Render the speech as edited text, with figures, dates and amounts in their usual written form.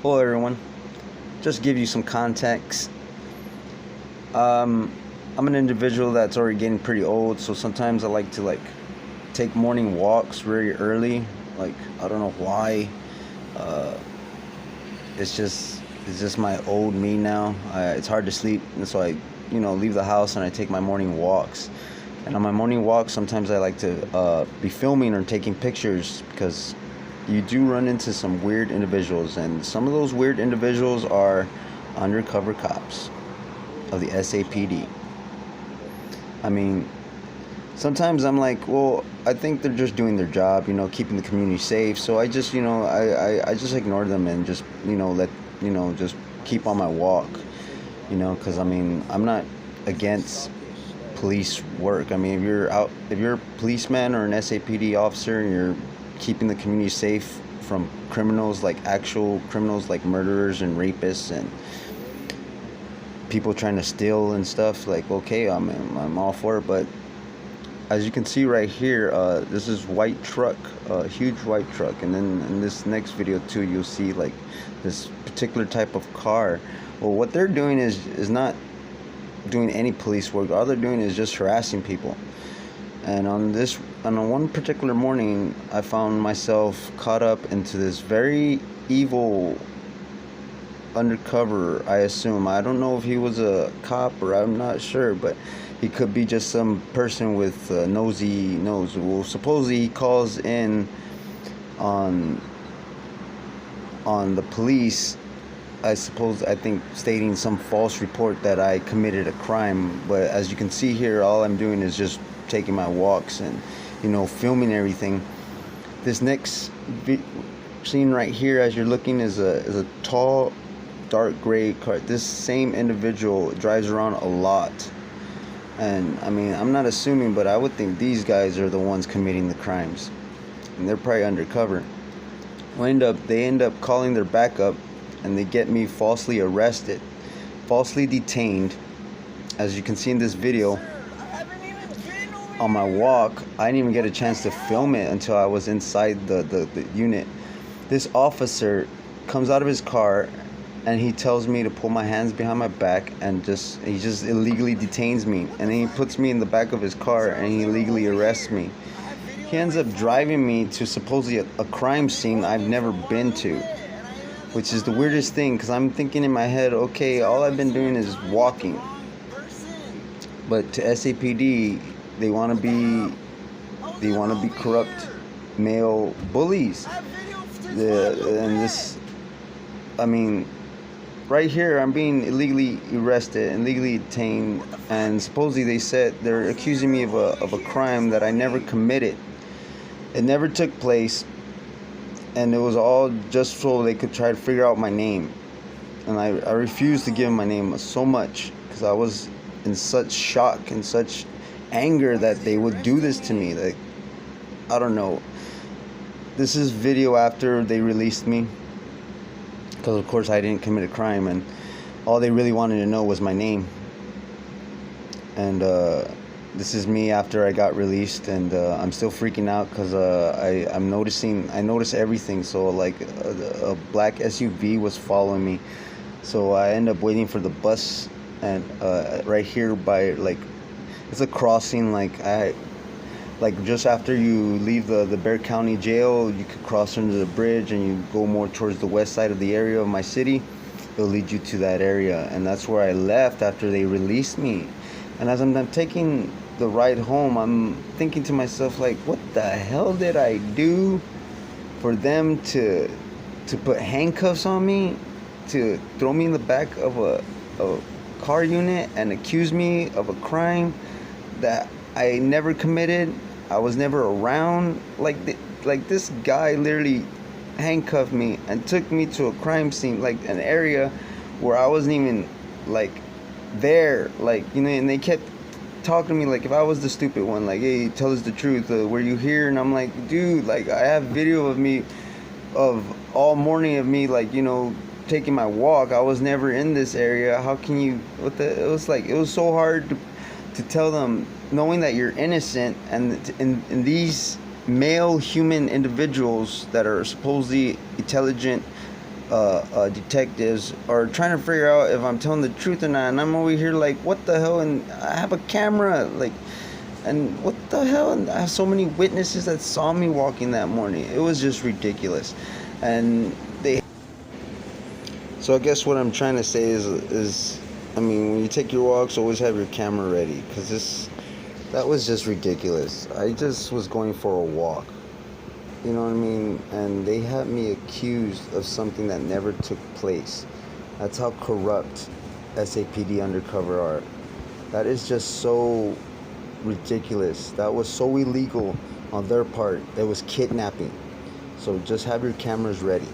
Hello everyone, just give you some context. I'm an individual that's already getting pretty old, so sometimes I like to take morning walks very early. I don't know why. uh, it's just my old me now. It's hard to sleep, and so I leave the house and I take my morning walks. And on my morning walks, sometimes I like to be filming or taking pictures, because you do run into some weird individuals, and some of those weird individuals are undercover cops of the SAPD. I mean, sometimes I'm like, well, I think they're just doing their job, keeping the community safe. So I just, I just ignore them and just, just keep on my walk, because I mean, I'm not against police work. I mean, if you're a policeman or an SAPD officer and you're keeping the community safe from criminals, like actual criminals, like murderers and rapists and people trying to steal and stuff, okay, I'm all for it. But as you can see right here, this is white truck, huge white truck, and then in this next video too, you'll see this particular type of car. Well, what they're doing is not doing any police work. All they're doing is just harassing people. And on one particular morning, I found myself caught up into this very evil undercover, I assume. I don't know if he was a cop or I'm not sure, but he could be just some person with nosy nose. Well, supposedly he calls in on the police, I think stating some false report that I committed a crime. But as you can see here, all I'm doing is just taking my walks and filming everything. This next scene right here, as you're looking, is a tall, dark gray car. This same individual drives around a lot, and I mean, I'm not assuming, but I would think these guys are the ones committing the crimes, and they're probably undercover. They end up calling their backup, and they get me falsely arrested, falsely detained. As you can see in this video, on my walk, I didn't even get a chance to film it until I was inside the unit. This officer comes out of his car and he tells me to pull my hands behind my back, and he just illegally detains me, and then he puts me in the back of his car and he illegally arrests me. He ends up driving me to supposedly a crime scene I've never been to, which is the weirdest thing, because I'm thinking in my head, okay, all I've been doing is walking. But to SAPD, they want to be corrupt male bullies. I mean, right here, I'm being illegally arrested and legally detained, and supposedly they said they're accusing me of a crime that I never committed. It never took place, and it was all just so they could try to figure out my name. And I refused to give them my name so much, because I was in such shock and such anger that they would do this to me. I don't know. This is video after they released me, because of course I didn't commit a crime, and all they really wanted to know was my name. And this is me after I got released, and I'm still freaking out, because I notice everything. So a black SUV was following me, so I end up waiting for the bus, and right here by it's a crossing, just after you leave the Bexar County jail, you could cross under the bridge and you go more towards the west side of the area of my city. It'll lead you to that area, and that's where I left after they released me. And as I'm taking the ride home, I'm thinking to myself, what the hell did I do for them to put handcuffs on me, to throw me in the back of a car unit and accuse me of a crime that I never committed? I was never around. This guy literally handcuffed me and took me to a crime scene, an area where I wasn't even there, and they kept talking to me if I was the stupid one, hey, tell us the truth, were you here? And I'm like, dude, I have video of me, of all morning of me, taking my walk. I was never in this area. How can you, it was so hard to tell them, knowing that you're innocent, and these male human individuals that are supposedly intelligent, detectives are trying to figure out if I'm telling the truth or not, and I'm over here like, what the hell? And I have a camera, like, and what the hell? And I have so many witnesses that saw me walking that morning. It was just ridiculous, and they. So I guess what I'm trying to say is, I mean, when you take your walks, always have your camera ready, because that was just ridiculous. I just was going for a walk. You know what I mean? And they had me accused of something that never took place. That's how corrupt SAPD undercover are. That is just so ridiculous. That was so illegal on their part. It was kidnapping. So just have your cameras ready.